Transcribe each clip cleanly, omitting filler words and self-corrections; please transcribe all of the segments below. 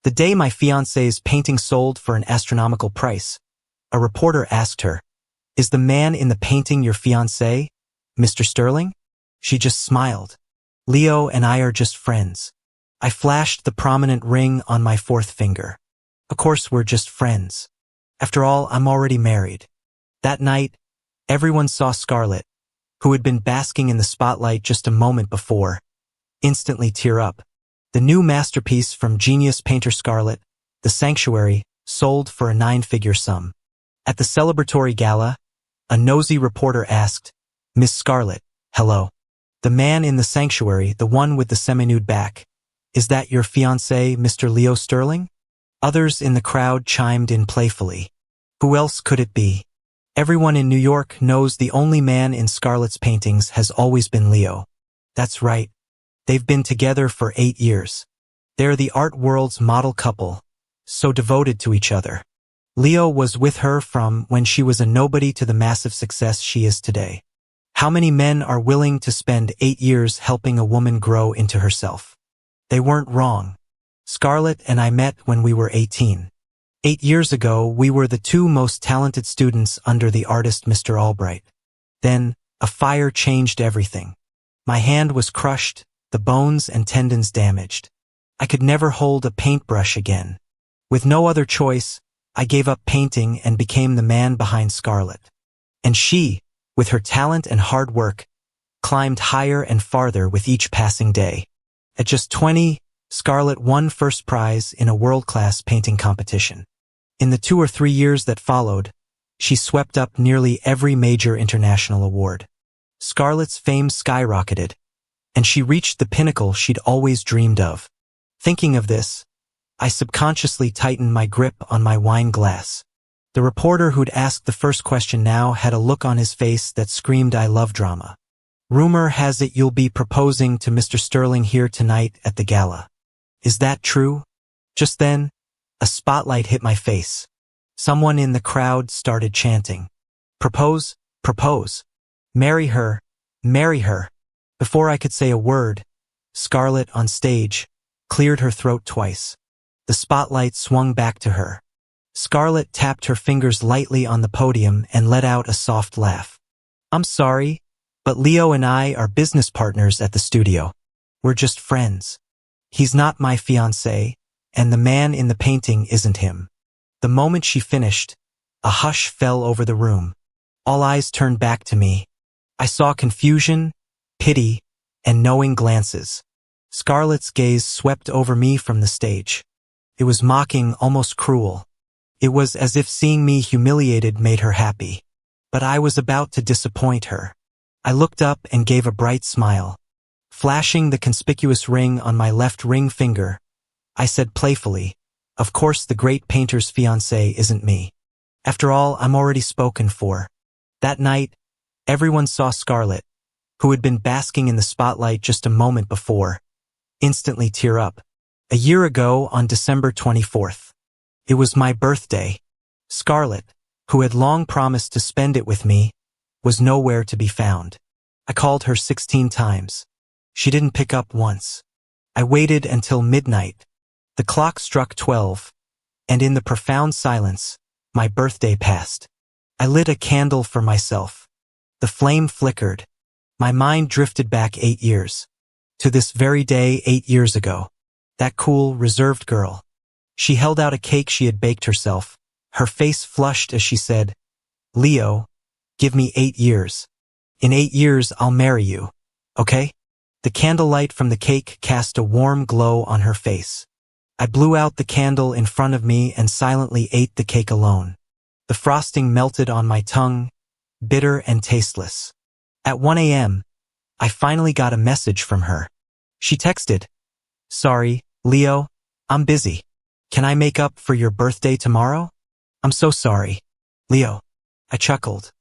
The day my fiance's painting sold for an astronomical price, a reporter asked her, "Is the man in the painting your fiancé, Mr. Sterling?" She just smiled. "Leo and I are just friends." I flashed the prominent ring on my fourth finger. "Of course we're just friends. After all, I'm already married." That night, everyone saw Scarlett, who had been basking in the spotlight just a moment before, instantly tear up. The new masterpiece from genius painter Scarlett, The Sanctuary, sold for a 9-figure sum. At the celebratory gala, a nosy reporter asked, "Miss Scarlett, hello. The man in The Sanctuary, the one with the semi-nude back, is that your fiancé, Mr. Leo Sterling?" Others in the crowd chimed in playfully. Who else could it be? Everyone in New York knows the only man in Scarlett's paintings has always been Leo. That's right. They've been together for 8 years. They're the art world's model couple, so devoted to each other. Leo was with her from when she was a nobody to the massive success she is today. How many men are willing to spend 8 years helping a woman grow into herself? They weren't wrong. Scarlett and I met when we were 18. 8 years ago, we were the 2 most talented students under the artist Mr. Albright. Then, a fire changed everything. My hand was crushed, the bones and tendons damaged. I could never hold a paintbrush again. With no other choice, I gave up painting and became the man behind Scarlett. And she, with her talent and hard work, climbed higher and farther with each passing day. At just 20, Scarlett won first prize in a world-class painting competition. In the 2 or 3 years that followed, she swept up nearly every major international award. Scarlett's fame skyrocketed, and she reached the pinnacle she'd always dreamed of. Thinking of this, I subconsciously tightened my grip on my wine glass. The reporter who'd asked the first question now had a look on his face that screamed, "I love drama." "Rumor has it you'll be proposing to Mr. Sterling here tonight at the gala. Is that true?" Just then, a spotlight hit my face. Someone in the crowd started chanting, "Propose, propose. Marry her, marry her." Before I could say a word, Scarlett on stage cleared her throat twice. The spotlight swung back to her. Scarlett tapped her fingers lightly on the podium and let out a soft laugh. "I'm sorry, but Leo and I are business partners at the studio. We're just friends. He's not my fiancé, and the man in the painting isn't him." The moment she finished, a hush fell over the room. All eyes turned back to me. I saw confusion, pity, and knowing glances. Scarlett's gaze swept over me from the stage. It was mocking, almost cruel. It was as if seeing me humiliated made her happy. But I was about to disappoint her. I looked up and gave a bright smile. Flashing the conspicuous ring on my left ring finger, I said playfully, "Of course the great painter's fiancé isn't me. After all, I'm already spoken for." That night, everyone saw Scarlett, who had been basking in the spotlight just a moment before, instantly tear up. A year ago, on December 24th. It was my birthday. Scarlett, who had long promised to spend it with me, was nowhere to be found. I called her 16 times. She didn't pick up once. I waited until midnight. The clock struck 12, and in the profound silence, my birthday passed. I lit a candle for myself. The flame flickered. My mind drifted back 8 years. To this very day 8 years ago. That cool, reserved girl. She held out a cake she had baked herself, her face flushed as she said, "Leo, give me 8 years. In 8 years, I'll marry you. Okay?" The candlelight from the cake cast a warm glow on her face. I blew out the candle in front of me and silently ate the cake alone. The frosting melted on my tongue, bitter and tasteless. At 1 a.m., I finally got a message from her. She texted, "Sorry, Leo, I'm busy. Can I make up for your birthday tomorrow?" "I'm so sorry, Leo." I chuckled.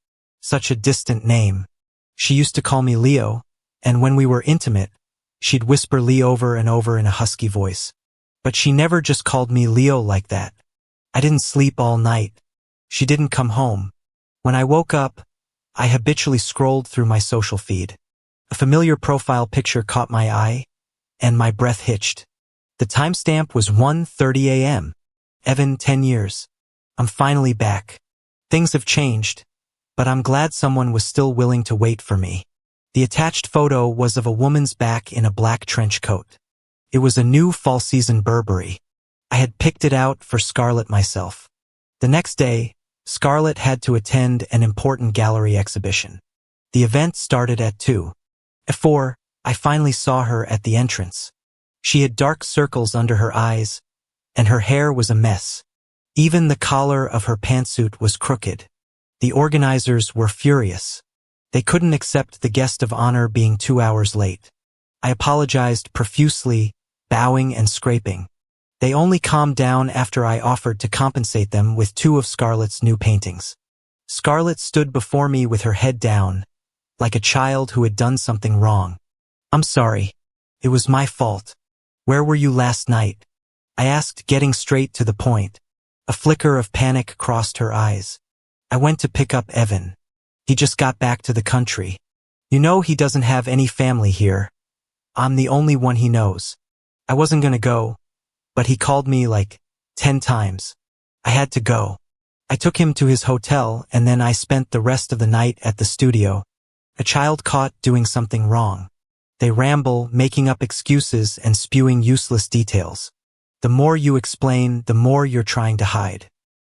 Such a distant name. She used to call me Leo, and when we were intimate, she'd whisper Lee over and over in a husky voice. But she never just called me Leo like that. I didn't sleep all night. She didn't come home. When I woke up, I habitually scrolled through my social feed. A familiar profile picture caught my eye, and my breath hitched. The timestamp was 1:30 a.m. Evan, 10 years. I'm finally back. Things have changed, but I'm glad someone was still willing to wait for me. The attached photo was of a woman's back in a black trench coat. It was a new fall-season Burberry. I had picked it out for Scarlett myself. The next day, Scarlett had to attend an important gallery exhibition. The event started at 2. At 4, I finally saw her at the entrance. She had dark circles under her eyes, and her hair was a mess. Even the collar of her pantsuit was crooked. The organizers were furious. They couldn't accept the guest of honor being 2 hours late. I apologized profusely, bowing and scraping. They only calmed down after I offered to compensate them with 2 of Scarlett's new paintings. Scarlett stood before me with her head down, like a child who had done something wrong. I'm sorry. It was my fault. Where were you last night? I asked, getting straight to the point. A flicker of panic crossed her eyes. I went to pick up Evan. He just got back to the country. You know he doesn't have any family here. I'm the only one he knows. I wasn't gonna go, but he called me like 10 times. I had to go. I took him to his hotel and then I spent the rest of the night at the studio. A child caught doing something wrong. They ramble, making up excuses and spewing useless details. The more you explain, the more you're trying to hide.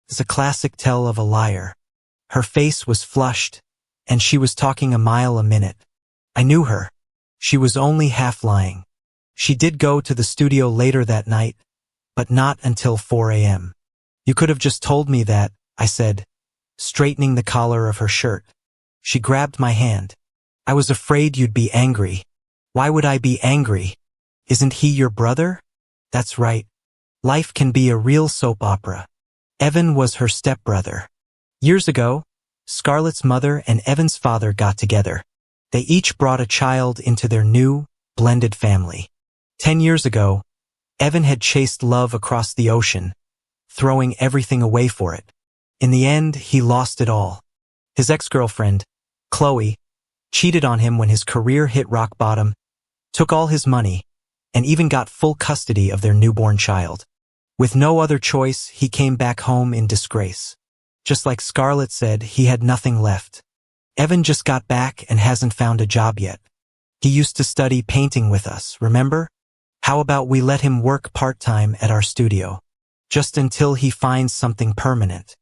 It's a classic tale of a liar. Her face was flushed, and she was talking a mile a minute. I knew her. She was only half lying. She did go to the studio later that night, but not until 4 a.m. You could have just told me that, I said, straightening the collar of her shirt. She grabbed my hand. I was afraid you'd be angry. Why would I be angry? Isn't he your brother? That's right. Life can be a real soap opera. Evan was her stepbrother. Years ago, Scarlett's mother and Evan's father got together. They each brought a child into their new, blended family. 10 years ago, Evan had chased love across the ocean, throwing everything away for it. In the end, he lost it all. His ex-girlfriend, Chloe, cheated on him when his career hit rock bottom, took all his money, and even got full custody of their newborn child. With no other choice, he came back home in disgrace. Just like Scarlett said, he had nothing left. Evan just got back and hasn't found a job yet. He used to study painting with us, remember? How about we let him work part-time at our studio, just until he finds something permanent?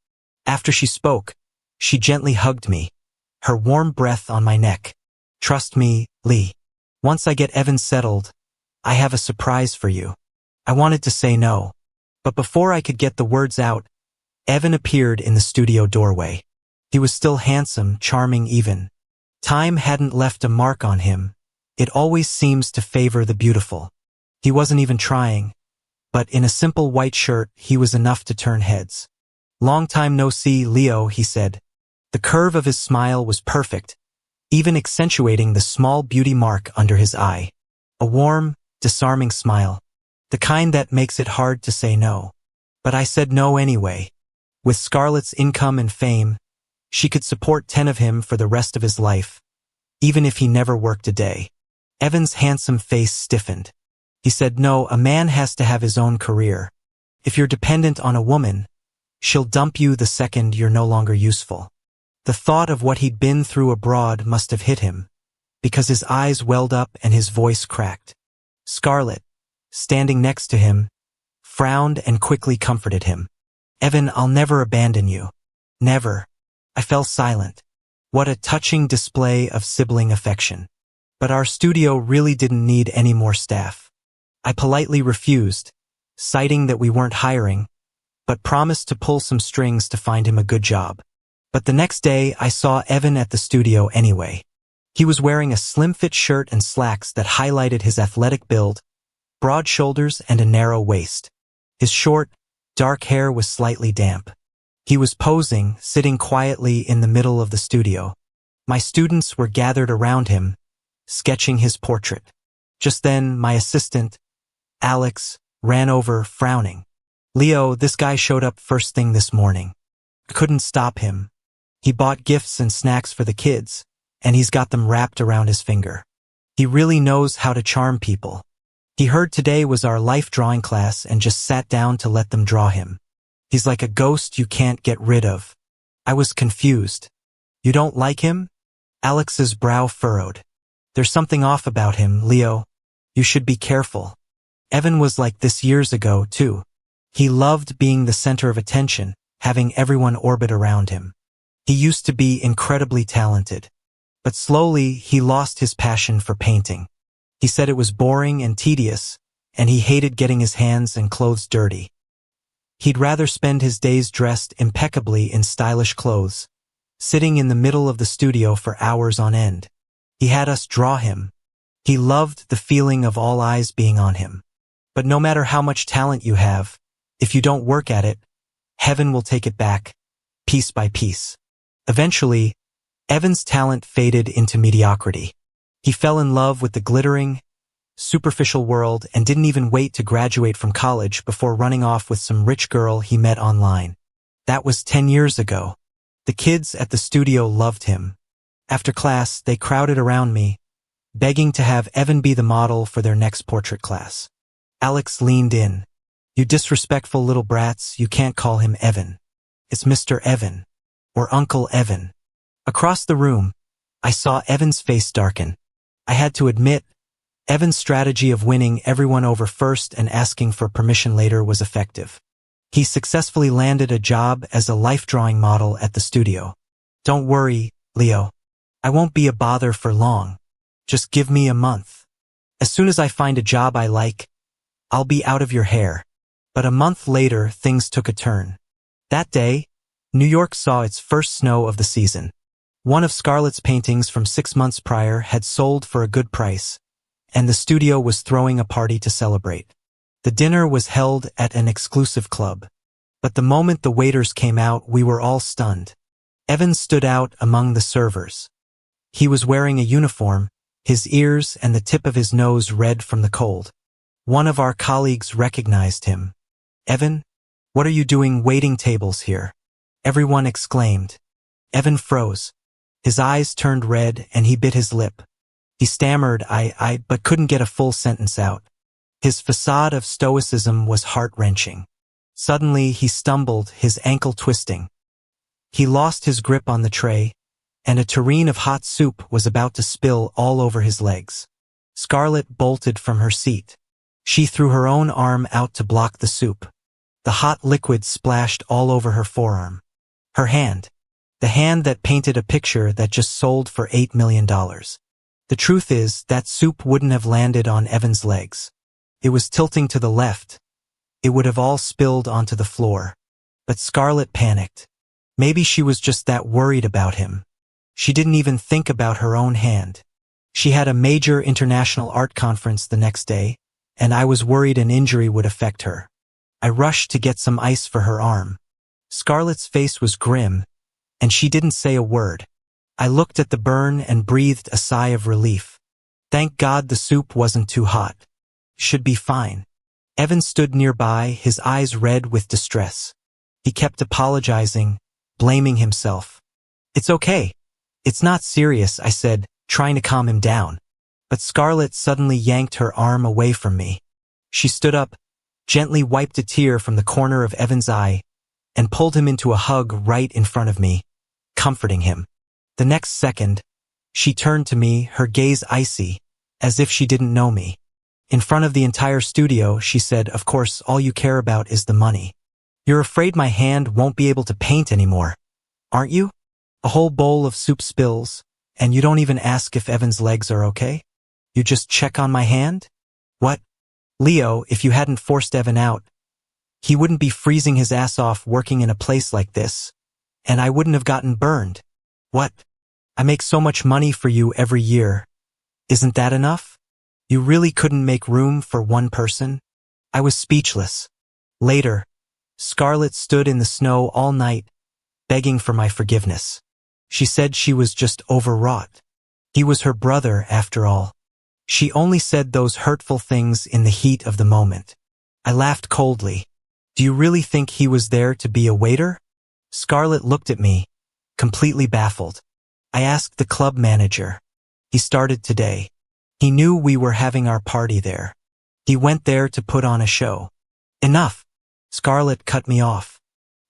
After she spoke, she gently hugged me, her warm breath on my neck. Trust me, Lee. Once I get Evan settled, I have a surprise for you. I wanted to say no, but before I could get the words out, Evan appeared in the studio doorway. He was still handsome, charming even. Time hadn't left a mark on him. It always seems to favor the beautiful. He wasn't even trying, but in a simple white shirt, he was enough to turn heads. Long time no see, Leo, he said. The curve of his smile was perfect, even accentuating the small beauty mark under his eye. A warm, disarming smile. The kind that makes it hard to say no. But I said no anyway. With Scarlett's income and fame, she could support 10 of him for the rest of his life, even if he never worked a day. Evan's handsome face stiffened. He said, no, a man has to have his own career. If you're dependent on a woman, she'll dump you the second you're no longer useful. The thought of what he'd been through abroad must have hit him, because his eyes welled up and his voice cracked. Scarlett, standing next to him, frowned and quickly comforted him. Evan, I'll never abandon you. Never. I fell silent. What a touching display of sibling affection. But our studio really didn't need any more staff. I politely refused, citing that we weren't hiring, but promised to pull some strings to find him a good job. But the next day, I saw Evan at the studio anyway. He was wearing a slim-fit shirt and slacks that highlighted his athletic build, broad shoulders and a narrow waist. His short, dark hair was slightly damp. He was posing, sitting quietly in the middle of the studio. My students were gathered around him, sketching his portrait. Just then, my assistant, Alex, ran over, frowning. Leo, this guy showed up first thing this morning. I couldn't stop him. He bought gifts and snacks for the kids, and he's got them wrapped around his finger. He really knows how to charm people. He heard today was our life drawing class and just sat down to let them draw him. He's like a ghost you can't get rid of. I was confused. You don't like him? Alex's brow furrowed. There's something off about him, Leo. You should be careful. Evan was like this years ago, too. He loved being the center of attention, having everyone orbit around him. He used to be incredibly talented. But slowly, he lost his passion for painting. He said it was boring and tedious, and he hated getting his hands and clothes dirty. He'd rather spend his days dressed impeccably in stylish clothes, sitting in the middle of the studio for hours on end. He had us draw him. He loved the feeling of all eyes being on him. But no matter how much talent you have, if you don't work at it, heaven will take it back, piece by piece. Eventually, Evan's talent faded into mediocrity. He fell in love with the glittering, superficial world and didn't even wait to graduate from college before running off with some rich girl he met online. That was 10 years ago. The kids at the studio loved him. After class, they crowded around me, begging to have Evan be the model for their next portrait class. Alex leaned in. You disrespectful little brats, you can't call him Evan. It's Mr. Evan, or Uncle Evan. Across the room, I saw Evan's face darken. I had to admit, Evan's strategy of winning everyone over first and asking for permission later was effective. He successfully landed a job as a life drawing model at the studio. Don't worry, Leo. I won't be a bother for long. Just give me a month. As soon as I find a job I like, I'll be out of your hair. But a month later, things took a turn. That day, New York saw its first snow of the season. One of Scarlett's paintings from 6 months prior had sold for a good price, and the studio was throwing a party to celebrate. The dinner was held at an exclusive club. But the moment the waiters came out, we were all stunned. Evan stood out among the servers. He was wearing a uniform, his ears and the tip of his nose red from the cold. One of our colleagues recognized him. Evan, what are you doing waiting tables here? Everyone exclaimed. Evan froze. His eyes turned red and he bit his lip. He stammered, but couldn't get a full sentence out. His facade of stoicism was heart-wrenching. Suddenly he stumbled, his ankle twisting. He lost his grip on the tray, and a tureen of hot soup was about to spill all over his legs. Scarlett bolted from her seat. She threw her own arm out to block the soup. The hot liquid splashed all over her forearm. Her hand. The hand that painted a picture that just sold for $8 million. The truth is, that soup wouldn't have landed on Evan's legs. It was tilting to the left. It would have all spilled onto the floor. But Scarlett panicked. Maybe she was just that worried about him. She didn't even think about her own hand. She had a major international art conference the next day, and I was worried an injury would affect her. I rushed to get some ice for her arm. Scarlett's face was grim, and she didn't say a word. I looked at the burn and breathed a sigh of relief. Thank God the soup wasn't too hot. Should be fine. Evan stood nearby, his eyes red with distress. He kept apologizing, blaming himself. It's okay. It's not serious, I said, trying to calm him down. But Scarlett suddenly yanked her arm away from me. She stood up, gently wiped a tear from the corner of Evan's eye, and pulled him into a hug right in front of me, comforting him. The next second, she turned to me, her gaze icy, as if she didn't know me. In front of the entire studio, she said, "Of course, all you care about is the money. You're afraid my hand won't be able to paint anymore, aren't you? A whole bowl of soup spills, and you don't even ask if Evan's legs are okay? You just check on my hand? What? Leo, if you hadn't forced Evan out, he wouldn't be freezing his ass off working in a place like this, and I wouldn't have gotten burned. What? I make so much money for you every year. Isn't that enough? You really couldn't make room for one person?" I was speechless. Later, Scarlett stood in the snow all night, begging for my forgiveness. She said she was just overwrought. He was her brother, after all. She only said those hurtful things in the heat of the moment. I laughed coldly. Do you really think he was there to be a waiter? Scarlett looked at me, completely baffled. I asked the club manager. He started today. He knew we were having our party there. He went there to put on a show. Enough! Scarlett cut me off.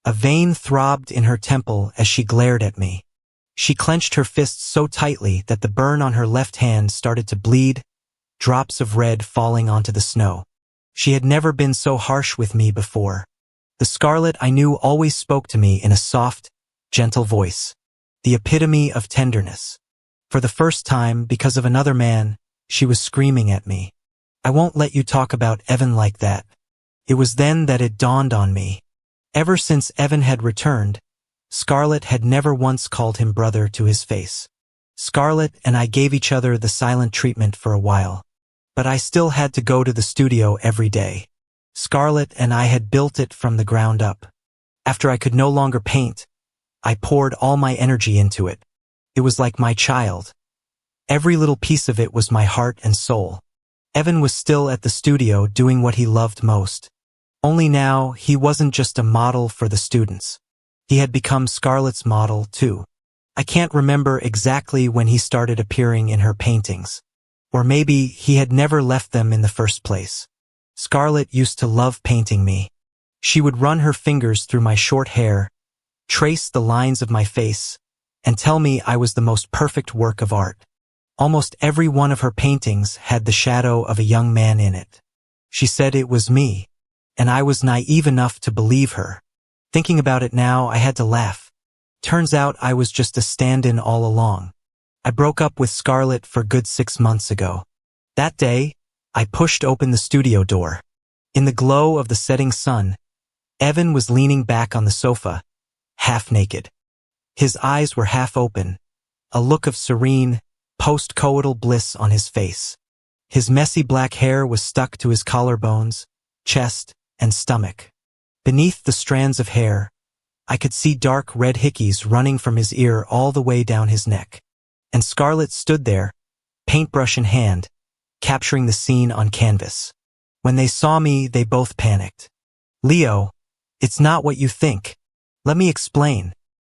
A vein throbbed in her temple as she glared at me. She clenched her fists so tightly that the burn on her left hand started to bleed, drops of red falling onto the snow. She had never been so harsh with me before. The Scarlett I knew always spoke to me in a soft, gentle voice. The epitome of tenderness. For the first time, because of another man, she was screaming at me. I won't let you talk about Evan like that. It was then that it dawned on me. Ever since Evan had returned, Scarlett had never once called him brother to his face. Scarlett and I gave each other the silent treatment for a while. But I still had to go to the studio every day. Scarlett and I had built it from the ground up. After I could no longer paint, I poured all my energy into it. It was like my child. Every little piece of it was my heart and soul. Evan was still at the studio doing what he loved most. Only now, he wasn't just a model for the students. He had become Scarlett's model, too. I can't remember exactly when he started appearing in her paintings. Or maybe he had never left them in the first place. Scarlett used to love painting me. She would run her fingers through my short hair, trace the lines of my face, and tell me I was the most perfect work of art. Almost every one of her paintings had the shadow of a young man in it. She said it was me, and I was naive enough to believe her. Thinking about it now, I had to laugh. Turns out I was just a stand-in all along. I broke up with Scarlett for good 6 months ago. That day, I pushed open the studio door. In the glow of the setting sun, Evan was leaning back on the sofa, half naked. His eyes were half open, a look of serene, post-coital bliss on his face. His messy black hair was stuck to his collarbones, chest, and stomach. Beneath the strands of hair, I could see dark red hickeys running from his ear all the way down his neck. And Scarlett stood there, paintbrush in hand, capturing the scene on canvas. When they saw me, they both panicked. "Leo, it's not what you think. Let me explain."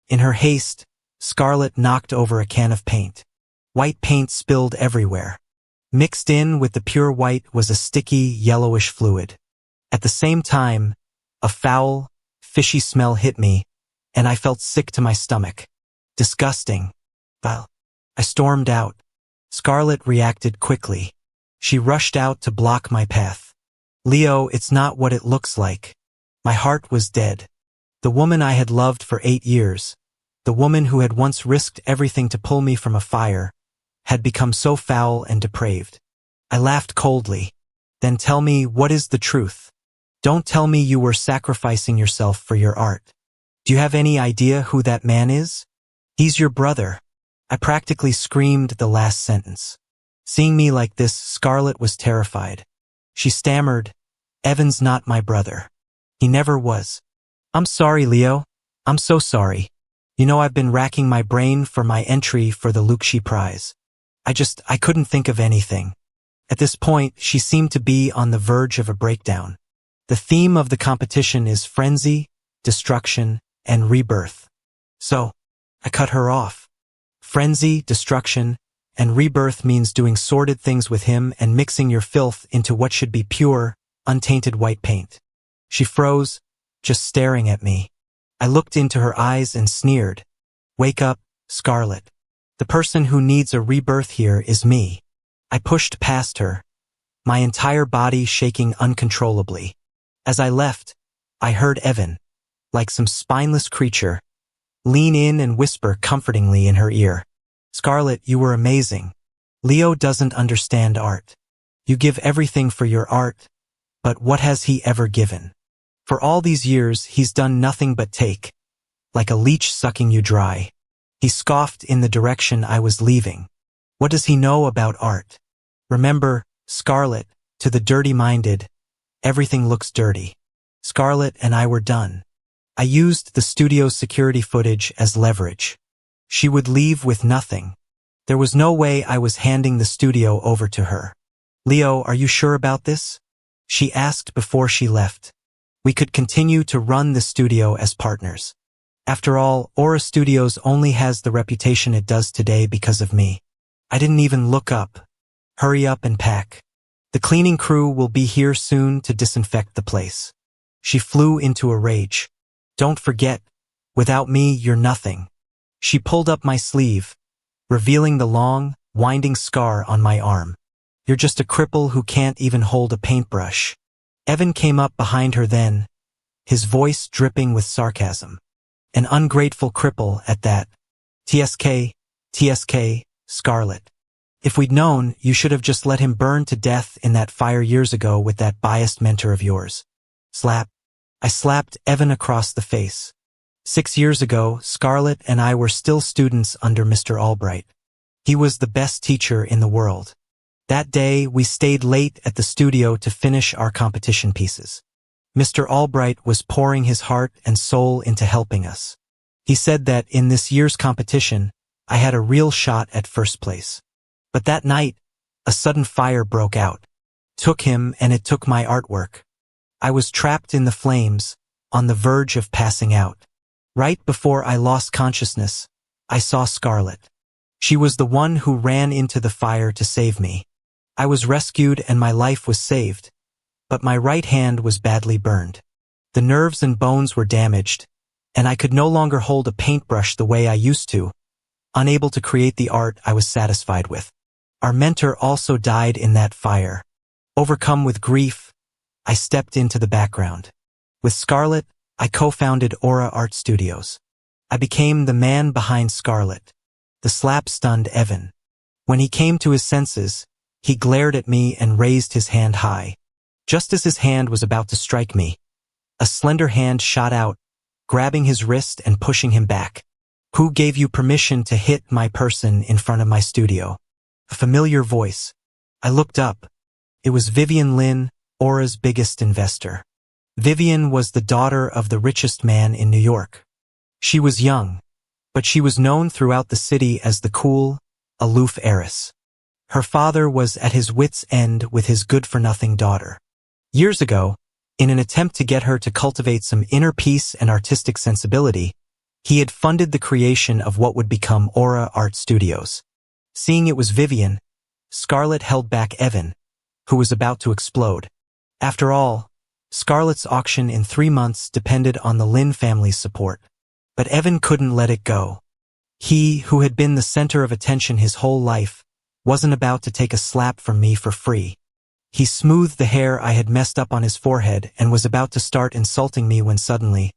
In her haste, Scarlett knocked over a can of paint. White paint spilled everywhere. Mixed in with the pure white was a sticky, yellowish fluid. At the same time, a foul, fishy smell hit me, and I felt sick to my stomach. Disgusting. Well, I stormed out. Scarlett reacted quickly. She rushed out to block my path. "Leo, it's not what it looks like." My heart was dead. The woman I had loved for 8 years, the woman who had once risked everything to pull me from a fire, had become so foul and depraved. I laughed coldly. "Then tell me, what is the truth? Don't tell me you were sacrificing yourself for your art. Do you have any idea who that man is?" "He's your brother." I practically screamed the last sentence. Seeing me like this, Scarlett was terrified. She stammered, "Evan's not my brother. He never was." "I'm sorry, Leo. I'm so sorry. You know, I've been racking my brain for my entry for the Lukshi Prize. I couldn't think of anything." At this point, she seemed to be on the verge of a breakdown. The theme of the competition is frenzy, destruction, and rebirth. So, I cut her off. Frenzy, destruction, and rebirth means doing sordid things with him and mixing your filth into what should be pure, untainted white paint. She froze, just staring at me. I looked into her eyes and sneered. "Wake up, Scarlett. The person who needs a rebirth here is me." I pushed past her, my entire body shaking uncontrollably. As I left, I heard Evan, like some spineless creature, lean in and whisper comfortingly in her ear. "Scarlett, you were amazing. Leo doesn't understand art. You give everything for your art, but what has he ever given? For all these years, he's done nothing but take, like a leech sucking you dry." He scoffed in the direction I was leaving. What does he know about art? Remember, Scarlett, to the dirty-minded, everything looks dirty. Scarlett and I were done. I used the studio's security footage as leverage. She would leave with nothing. There was no way I was handing the studio over to her. "Leo, are you sure about this?" she asked before she left. We could continue to run the studio as partners. After all, Aura Studios only has the reputation it does today because of me. I didn't even look up. "Hurry up and pack. The cleaning crew will be here soon to disinfect the place. She flew into a rage. Don't forget, without me, you're nothing. She pulled up my sleeve, revealing the long, winding scar on my arm. You're just a cripple who can't even hold a paintbrush. Evan came up behind her then, his voice dripping with sarcasm. An ungrateful cripple at that. TSK, TSK, Scarlett. If we'd known, you should have just let him burn to death in that fire years ago with that biased mentor of yours. Slap. I slapped Evan across the face. 6 years ago, Scarlett and I were still students under Mr. Albright. He was the best teacher in the world. That day, we stayed late at the studio to finish our competition pieces. Mr. Albright was pouring his heart and soul into helping us. He said that in this year's competition, I had a real shot at first place. But that night, a sudden fire broke out. Took him and it took my artwork. I was trapped in the flames, on the verge of passing out. Right before I lost consciousness, I saw Scarlett. She was the one who ran into the fire to save me. I was rescued and my life was saved, but my right hand was badly burned. The nerves and bones were damaged, and I could no longer hold a paintbrush the way I used to, unable to create the art I was satisfied with. Our mentor also died in that fire. Overcome with grief, I stepped into the background. With Scarlett, I co-founded Aura Art Studios. I became the man behind Scarlett. The slap stunned Evan. When he came to his senses, he glared at me and raised his hand high. Just as his hand was about to strike me, a slender hand shot out, grabbing his wrist and pushing him back. Who gave you permission to hit my person in front of my studio? A familiar voice. I looked up. It was Vivian Lin, Aura's biggest investor. Vivian was the daughter of the richest man in New York. She was young, but she was known throughout the city as the cool, aloof heiress. Her father was at his wits' end with his good-for-nothing daughter. Years ago, in an attempt to get her to cultivate some inner peace and artistic sensibility, he had funded the creation of what would become Aura Art Studios. Seeing it was Vivian, Scarlett held back Evan, who was about to explode. After all, Scarlett's auction in 3 months depended on the Lin family's support. But Evan couldn't let it go. He, who had been the center of attention his whole life, wasn't about to take a slap from me for free. He smoothed the hair I had messed up on his forehead and was about to start insulting me when suddenly,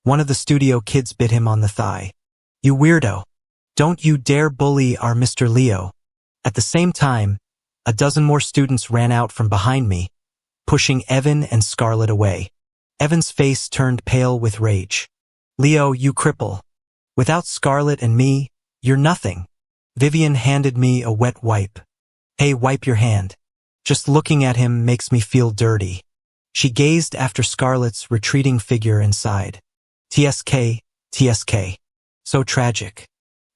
one of the studio kids bit him on the thigh. You weirdo. Don't you dare bully our Mr. Leo. At the same time, a dozen more students ran out from behind me, pushing Evan and Scarlett away. Evan's face turned pale with rage. Leo, you cripple. Without Scarlett and me, you're nothing. Vivian handed me a wet wipe. Hey, wipe your hand. Just looking at him makes me feel dirty. She gazed after Scarlett's retreating figure and sighed. TSK, TSK. So tragic.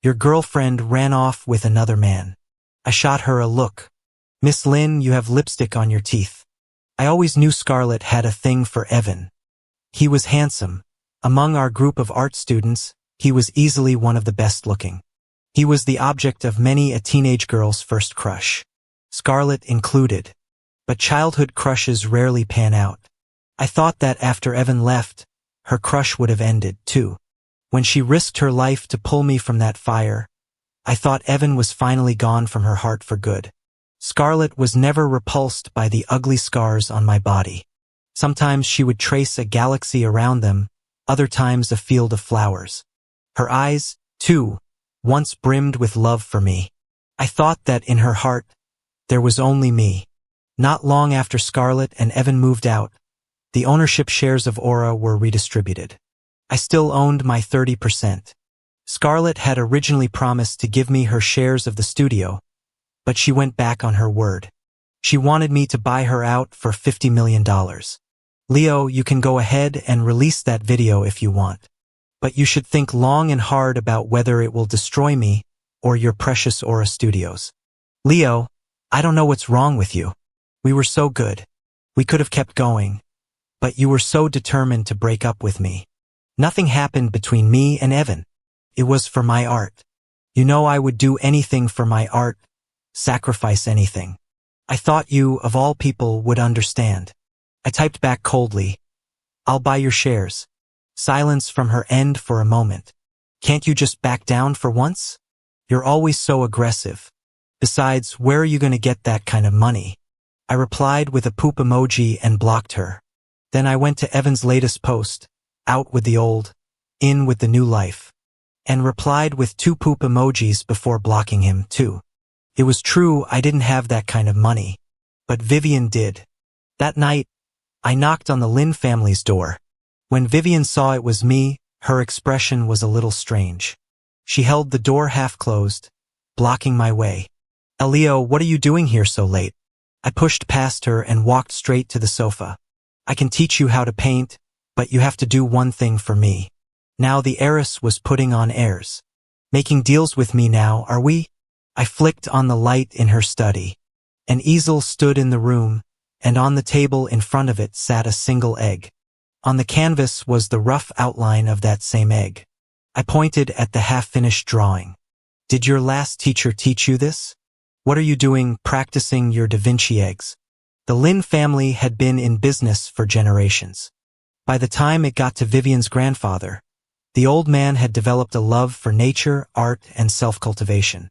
Your girlfriend ran off with another man. I shot her a look. Miss Lin, you have lipstick on your teeth. I always knew Scarlett had a thing for Evan. He was handsome. Among our group of art students, he was easily one of the best looking. He was the object of many a teenage girl's first crush. Scarlett included. But childhood crushes rarely pan out. I thought that after Evan left, her crush would have ended, too. When she risked her life to pull me from that fire, I thought Evan was finally gone from her heart for good. Scarlett was never repulsed by the ugly scars on my body. Sometimes she would trace a galaxy around them, other times a field of flowers. Her eyes, too, once brimmed with love for me. I thought that in her heart, there was only me. Not long after Scarlett and Evan moved out, the ownership shares of Aura were redistributed. I still owned my 30%. Scarlett had originally promised to give me her shares of the studio, but she went back on her word. She wanted me to buy her out for $50 million. Leo, you can go ahead and release that video if you want. But you should think long and hard about whether it will destroy me or your precious Aura Studios. Leo, I don't know what's wrong with you. We were so good. We could have kept going. But you were so determined to break up with me. Nothing happened between me and Evan. It was for my art. You know I would do anything for my art, sacrifice anything. I thought you, of all people, would understand. I typed back coldly, I'll buy your shares. Silence from her end for a moment. Can't you just back down for once? You're always so aggressive. Besides, where are you going to get that kind of money? I replied with a poop emoji and blocked her. Then I went to Evan's latest post, out with the old, in with the new life, and replied with 2 poop emojis before blocking him too. It was true I didn't have that kind of money, but Vivian did. That night, I knocked on the Lin family's door. When Vivian saw it was me, her expression was a little strange. She held the door half closed, blocking my way. Elio, what are you doing here so late? I pushed past her and walked straight to the sofa. I can teach you how to paint, but you have to do one thing for me. Now the heiress was putting on airs. Making deals with me now, are we? I flicked on the light in her study. An easel stood in the room, and on the table in front of it sat a single egg. On the canvas was the rough outline of that same egg. I pointed at the half-finished drawing. Did your last teacher teach you this? What are you doing practicing your Da Vinci eggs? The Lin family had been in business for generations. By the time it got to Vivian's grandfather, the old man had developed a love for nature, art, and self-cultivation.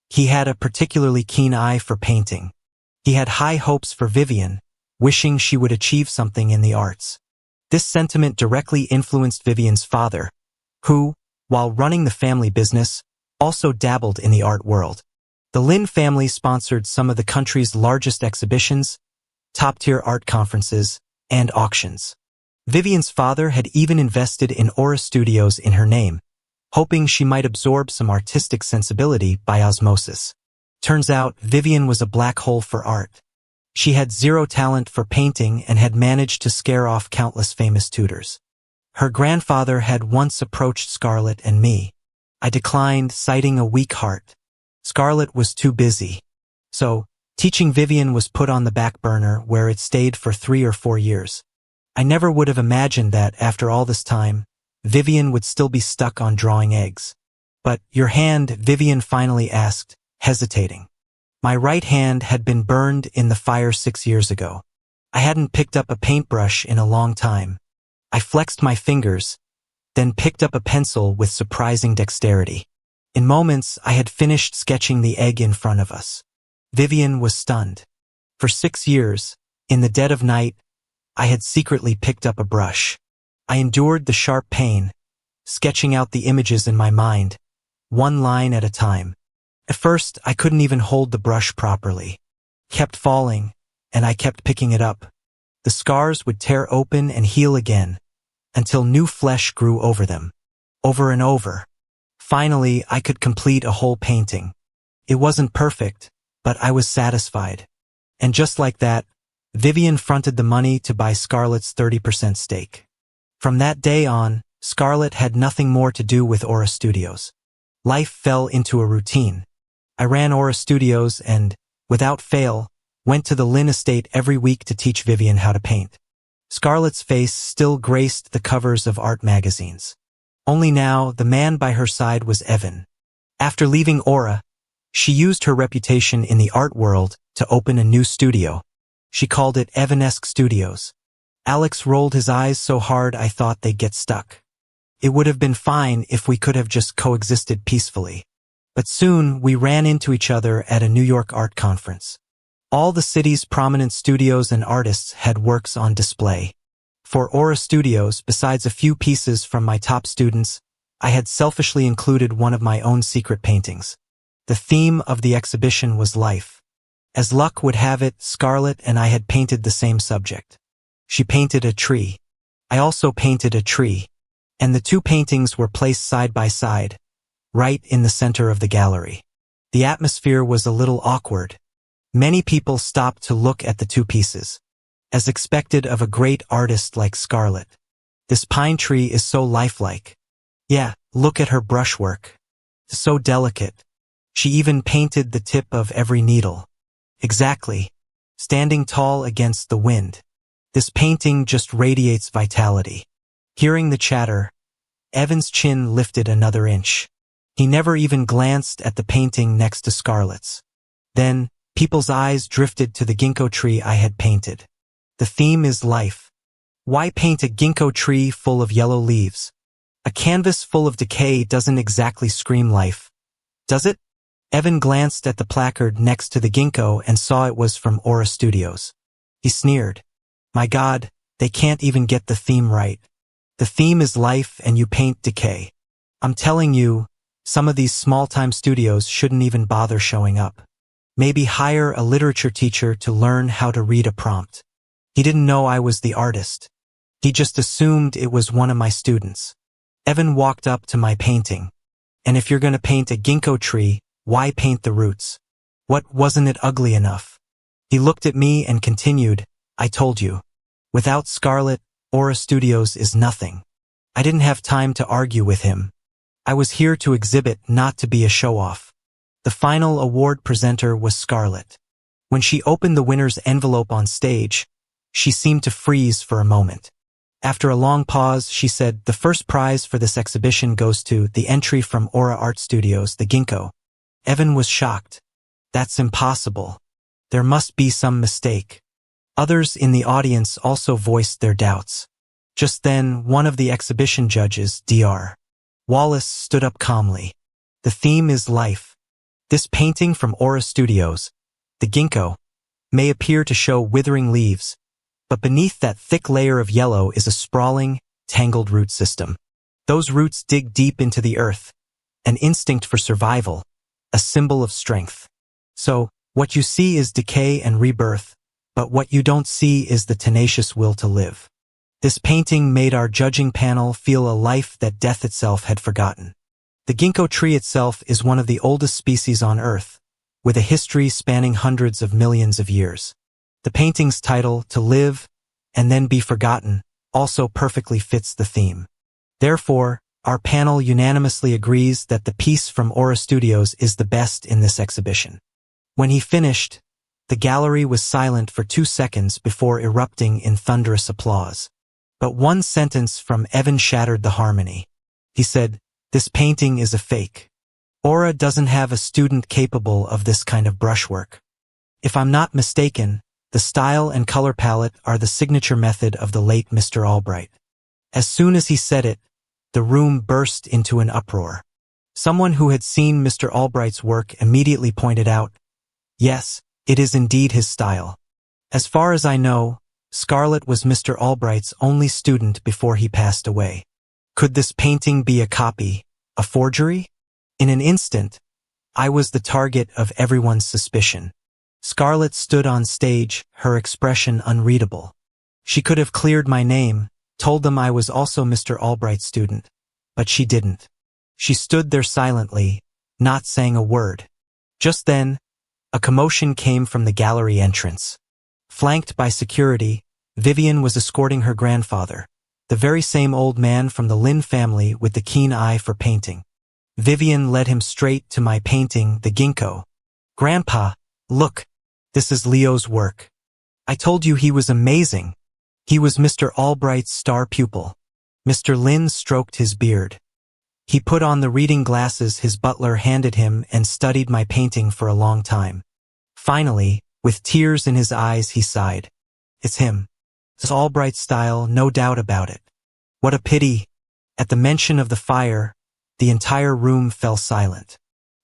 He had a particularly keen eye for painting. He had high hopes for Vivian, wishing she would achieve something in the arts. This sentiment directly influenced Vivian's father, who, while running the family business, also dabbled in the art world. The Lin family sponsored some of the country's largest exhibitions, top-tier art conferences, and auctions. Vivian's father had even invested in Aura Studios in her name, hoping she might absorb some artistic sensibility by osmosis. Turns out, Vivian was a black hole for art. She had zero talent for painting and had managed to scare off countless famous tutors. Her grandfather had once approached Scarlett and me. I declined, citing a weak heart. Scarlett was too busy. So, teaching Vivian was put on the back burner where it stayed for 3 or 4 years. I never would have imagined that, after all this time, Vivian would still be stuck on drawing eggs. But, your hand, Vivian finally asked, hesitating. My right hand had been burned in the fire 6 years ago. I hadn't picked up a paintbrush in a long time. I flexed my fingers, then picked up a pencil with surprising dexterity. In moments, I had finished sketching the egg in front of us. Vivian was stunned. For 6 years, in the dead of night, I had secretly picked up a brush. I endured the sharp pain, sketching out the images in my mind, one line at a time. At first, I couldn't even hold the brush properly. Kept falling, and I kept picking it up. The scars would tear open and heal again, until new flesh grew over them. Over and over. Finally, I could complete a whole painting. It wasn't perfect, but I was satisfied. And just like that, Vivian fronted the money to buy Scarlett's 30% stake. From that day on, Scarlett had nothing more to do with Aura Studios. Life fell into a routine. I ran Aura Studios and, without fail, went to the Lin estate every week to teach Vivian how to paint. Scarlett's face still graced the covers of art magazines. Only now, the man by her side was Evan. After leaving Aura, she used her reputation in the art world to open a new studio. She called it Evanesque Studios. Alex rolled his eyes so hard I thought they'd get stuck. It would have been fine if we could have just coexisted peacefully. But soon, we ran into each other at a New York art conference. All the city's prominent studios and artists had works on display. For Aura Studios, besides a few pieces from my top students, I had selfishly included one of my own secret paintings. The theme of the exhibition was life. As luck would have it, Scarlett and I had painted the same subject. She painted a tree. I also painted a tree. And the two paintings were placed side by side, right in the center of the gallery. The atmosphere was a little awkward. Many people stopped to look at the two pieces. As expected of a great artist like Scarlett. This pine tree is so lifelike. Yeah, look at her brushwork. So delicate. She even painted the tip of every needle. Exactly. Standing tall against the wind. This painting just radiates vitality. Hearing the chatter, Evan's chin lifted another inch. He never even glanced at the painting next to Scarlett's. Then, People's eyes drifted to the ginkgo tree I had painted. The theme is life. Why paint a ginkgo tree full of yellow leaves? A canvas full of decay doesn't exactly scream life, does it? Evan glanced at the placard next to the ginkgo and saw it was from Aura Studios. He sneered. My God, they can't even get the theme right. The theme is life and you paint decay. I'm telling you, some of these small-time studios shouldn't even bother showing up. Maybe hire a literature teacher to learn how to read a prompt. He didn't know I was the artist. He just assumed it was one of my students. Evan walked up to my painting. And if you're going to paint a ginkgo tree, why paint the roots? What, wasn't it ugly enough? He looked at me and continued, I told you. Without Scarlett, Aura Studios is nothing. I didn't have time to argue with him. I was here to exhibit, not to be a show-off. The final award presenter was Scarlett. When she opened the winner's envelope on stage, she seemed to freeze for a moment. After a long pause, she said, the first prize for this exhibition goes to the entry from Aura Art Studios, the ginkgo. Evan was shocked. That's impossible. There must be some mistake. Others in the audience also voiced their doubts. Just then, one of the exhibition judges, Dr. Wallace, stood up calmly. The theme is life. This painting from Aura Studios, the ginkgo, may appear to show withering leaves, but beneath that thick layer of yellow is a sprawling, tangled root system. Those roots dig deep into the earth, an instinct for survival, a symbol of strength. So, what you see is decay and rebirth, but what you don't see is the tenacious will to live. This painting made our judging panel feel a life that death itself had forgotten. The ginkgo tree itself is one of the oldest species on Earth, with a history spanning hundreds of millions of years. The painting's title, To Live and Then Be Forgotten, also perfectly fits the theme. Therefore, our panel unanimously agrees that the piece from Aura Studios is the best in this exhibition. When he finished, the gallery was silent for 2 seconds before erupting in thunderous applause. But one sentence from Evan shattered the harmony. He said, this painting is a fake. Aura doesn't have a student capable of this kind of brushwork. If I'm not mistaken, the style and color palette are the signature method of the late Mr. Albright. As soon as he said it, the room burst into an uproar. Someone who had seen Mr. Albright's work immediately pointed out, yes, it is indeed his style. As far as I know, Scarlett was Mr. Albright's only student before he passed away. Could this painting be a copy, a forgery? In an instant, I was the target of everyone's suspicion. Scarlett stood on stage, her expression unreadable. She could have cleared my name, told them I was also Mr. Albright's student, but she didn't. She stood there silently, not saying a word. Just then, a commotion came from the gallery entrance. Flanked by security, Vivian was escorting her grandfather, the very same old man from the Lin family with the keen eye for painting. Vivian led him straight to my painting, the ginkgo. Grandpa, look, this is Leo's work. I told you he was amazing. He was Mr. Albright's star pupil. Mr. Lin stroked his beard. He put on the reading glasses his butler handed him and studied my painting for a long time. Finally, with tears in his eyes, he sighed. It's him. It's Albright's style, no doubt about it. What a pity. At the mention of the fire, the entire room fell silent.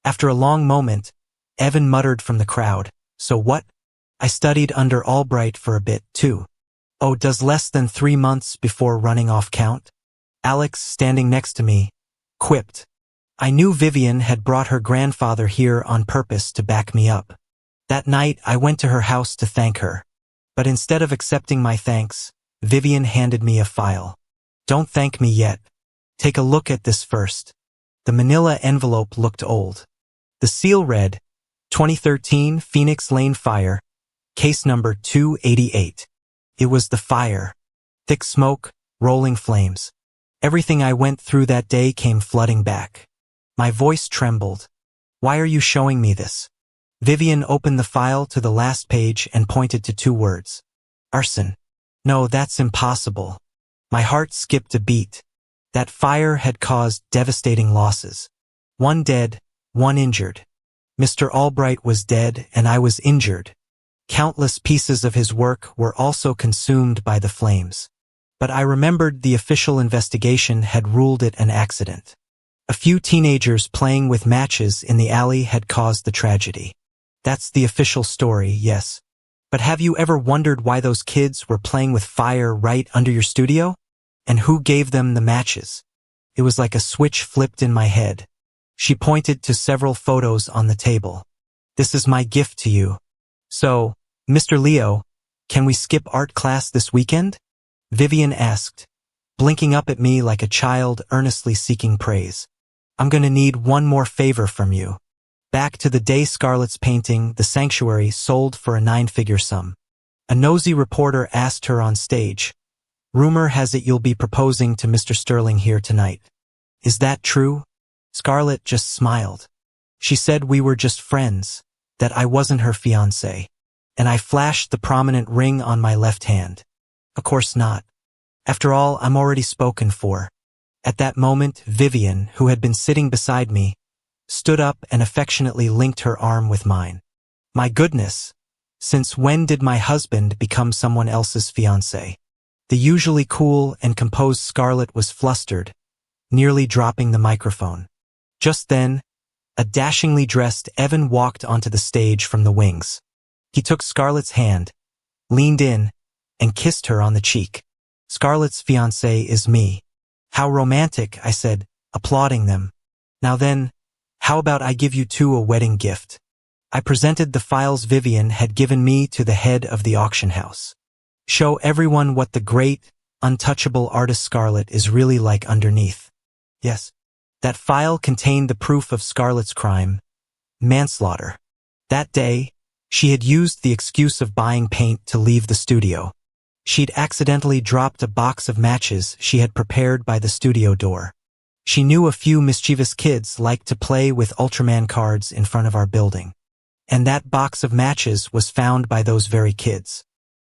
After a long moment, Evan muttered from the crowd, so what? I studied under Albright for a bit, too. Oh, does less than 3 months before running off count? Alex, standing next to me, quipped. I knew Vivian had brought her grandfather here on purpose to back me up. That night, I went to her house to thank her. But instead of accepting my thanks, Vivian handed me a file. Don't thank me yet. Take a look at this first. The manila envelope looked old. The seal read, 2013 Phoenix Lane Fire, case number 288. It was the fire. Thick smoke, rolling flames. Everything I went through that day came flooding back. My voice trembled. Why are you showing me this? Vivian opened the file to the last page and pointed to 2 words. Arson. No, that's impossible. My heart skipped a beat. That fire had caused devastating losses. 1 dead, 1 injured. Mr. Albright was dead and I was injured. Countless pieces of his work were also consumed by the flames. But I remembered the official investigation had ruled it an accident. A few teenagers playing with matches in the alley had caused the tragedy. That's the official story, yes. But have you ever wondered why those kids were playing with fire right under your studio? And who gave them the matches? It was like a switch flipped in my head. She pointed to several photos on the table. This is my gift to you. So, Mr. Leo, can we skip art class this weekend? Vivian asked, blinking up at me like a child earnestly seeking praise. I'm gonna need one more favor from you. Back to the day Scarlett's painting, The Sanctuary, sold for a 9-figure sum. A nosy reporter asked her on stage, "Rumor has it you'll be proposing to Mr. Sterling here tonight. Is that true?" Scarlett just smiled. She said we were just friends, that I wasn't her fiancé. And I flashed the prominent ring on my left hand. Of course not. After all, I'm already spoken for. At that moment, Vivian, who had been sitting beside me, stood up and affectionately linked her arm with mine. My goodness, since when did my husband become someone else's fiancé? The usually cool and composed Scarlett was flustered, nearly dropping the microphone. Just then, a dashingly dressed Evan walked onto the stage from the wings. He took Scarlett's hand, leaned in, and kissed her on the cheek. Scarlett's fiancé is me. How romantic, I said, applauding them. Now then, how about I give you two a wedding gift? I presented the files Vivian had given me to the head of the auction house. Show everyone what the great, untouchable artist Scarlett is really like underneath. Yes, that file contained the proof of Scarlett's crime, manslaughter. That day, she had used the excuse of buying paint to leave the studio. She'd accidentally dropped a box of matches she had prepared by the studio door. She knew a few mischievous kids liked to play with Ultraman cards in front of our building. And that box of matches was found by those very kids.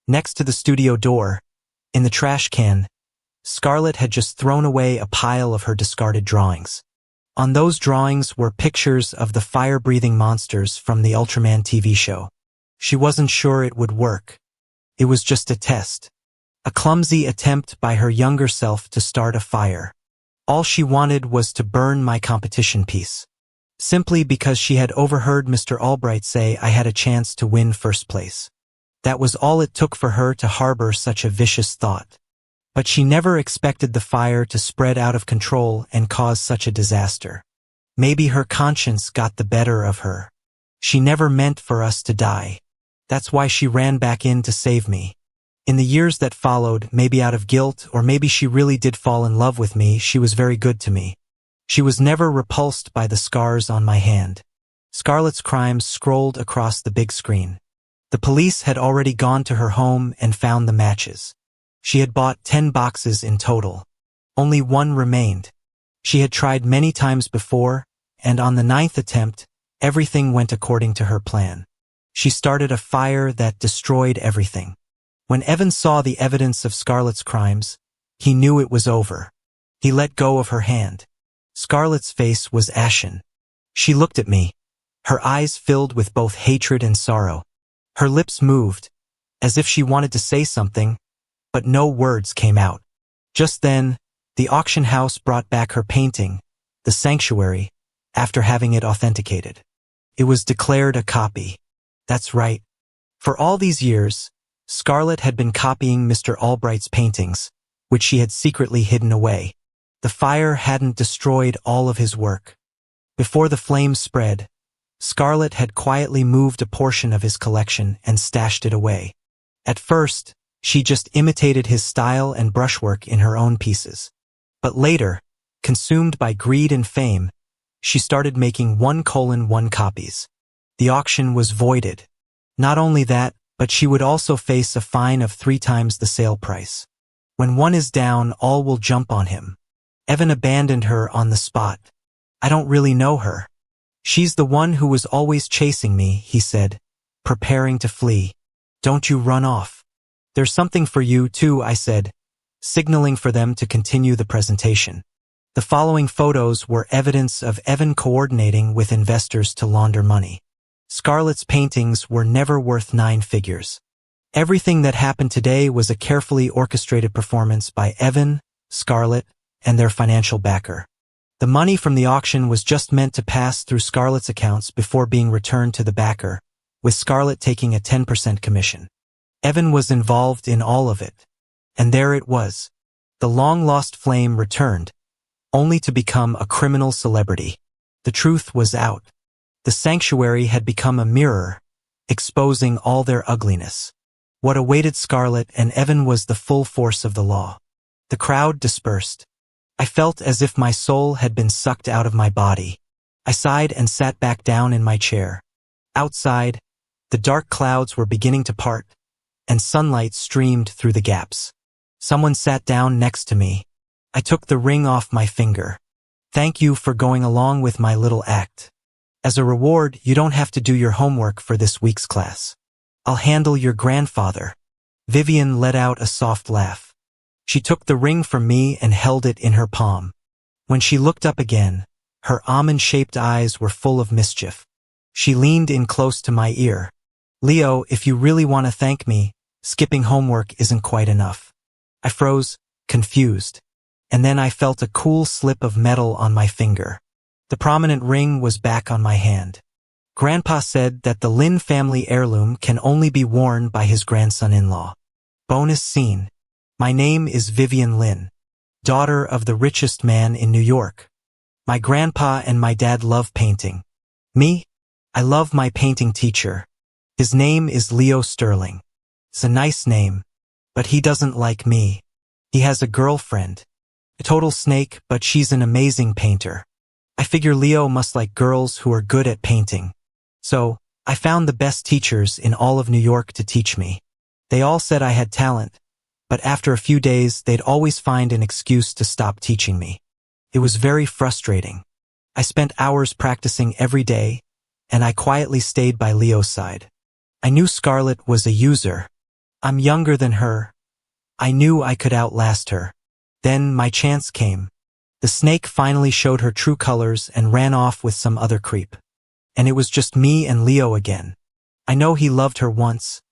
Next to the studio door, in the trash can, Scarlett had just thrown away a pile of her discarded drawings. On those drawings were pictures of the fire-breathing monsters from the Ultraman TV show. She wasn't sure it would work. It was just a test. A clumsy attempt by her younger self to start a fire. All she wanted was to burn my competition piece. Simply because she had overheard Mr. Albright say I had a chance to win first place. That was all it took for her to harbor such a vicious thought. But she never expected the fire to spread out of control and cause such a disaster. Maybe her conscience got the better of her. She never meant for us to die. That's why she ran back in to save me. In the years that followed, maybe out of guilt, or maybe she really did fall in love with me, she was very good to me. She was never repulsed by the scars on my hand. Scarlett's crimes scrolled across the big screen. The police had already gone to her home and found the matches. She had bought 10 boxes in total. Only one remained. She had tried many times before, and on the 9th attempt, everything went according to her plan. She started a fire that destroyed everything. When Evan saw the evidence of Scarlett's crimes, he knew it was over. He let go of her hand. Scarlett's face was ashen. She looked at me, her eyes filled with both hatred and sorrow. Her lips moved, as if she wanted to say something, but no words came out. Just then, the auction house brought back her painting, The Sanctuary, after having it authenticated. It was declared a copy. That's right. For all these years, Scarlett had been copying Mr. Albright's paintings, which she had secretly hidden away. The fire hadn't destroyed all of his work. Before the flames spread, Scarlett had quietly moved a portion of his collection and stashed it away. At first, she just imitated his style and brushwork in her own pieces. But later, consumed by greed and fame, she started making 1:1 copies. The auction was voided. Not only that, but she would also face a fine of 3 times the sale price. When one is down, all will jump on him. Evan abandoned her on the spot. I don't really know her. She's the one who was always chasing me, he said, preparing to flee. Don't you run off. There's something for you too, I said, signaling for them to continue the presentation. The following photos were evidence of Evan coordinating with investors to launder money. Scarlett's paintings were never worth 9 figures. Everything that happened today was a carefully orchestrated performance by Evan, Scarlett, and their financial backer. The money from the auction was just meant to pass through Scarlett's accounts before being returned to the backer, with Scarlett taking a 10% commission. Evan was involved in all of it. And there it was. The long-lost flame returned, only to become a criminal celebrity. The truth was out. The sanctuary had become a mirror, exposing all their ugliness. What awaited Scarlett and Evan was the full force of the law. The crowd dispersed. I felt as if my soul had been sucked out of my body. I sighed and sat back down in my chair. Outside, the dark clouds were beginning to part, and sunlight streamed through the gaps. Someone sat down next to me. I took the ring off my finger. Thank you for going along with my little act. As a reward, you don't have to do your homework for this week's class. I'll handle your grandfather. Vivian let out a soft laugh. She took the ring from me and held it in her palm. When she looked up again, her almond-shaped eyes were full of mischief. She leaned in close to my ear. Leo, if you really want to thank me, skipping homework isn't quite enough. I froze, confused. And then I felt a cool slip of metal on my finger. The prominent ring was back on my hand. Grandpa said that the Lin family heirloom can only be worn by his grandson-in-law. Bonus scene. My name is Vivian Lin, daughter of the richest man in New York. My grandpa and my dad love painting. Me? I love my painting teacher. His name is Leo Sterling. It's a nice name, but he doesn't like me. He has a girlfriend. A total snake, but she's an amazing painter. I figure Leo must like girls who are good at painting. So, I found the best teachers in all of New York to teach me. They all said I had talent, but after a few days they'd always find an excuse to stop teaching me. It was very frustrating. I spent hours practicing every day, and I quietly stayed by Leo's side. I knew Scarlett was a user. I'm younger than her. I knew I could outlast her. Then my chance came. The snake finally showed her true colors and ran off with some other creep. And it was just me and Leo again. I know he loved her once,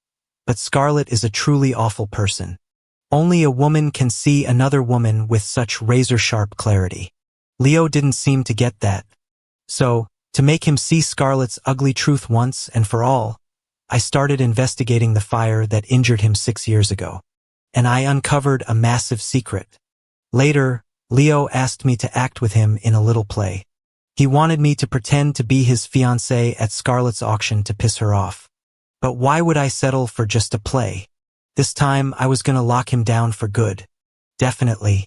but Scarlett is a truly awful person. Only a woman can see another woman with such razor-sharp clarity. Leo didn't seem to get that. So, to make him see Scarlett's ugly truth once and for all, I started investigating the fire that injured him 6 years ago. And I uncovered a massive secret. Later, Leo asked me to act with him in a little play. He wanted me to pretend to be his fiancé at Scarlett's auction to piss her off. But why would I settle for just a play? This time I was gonna lock him down for good. Definitely.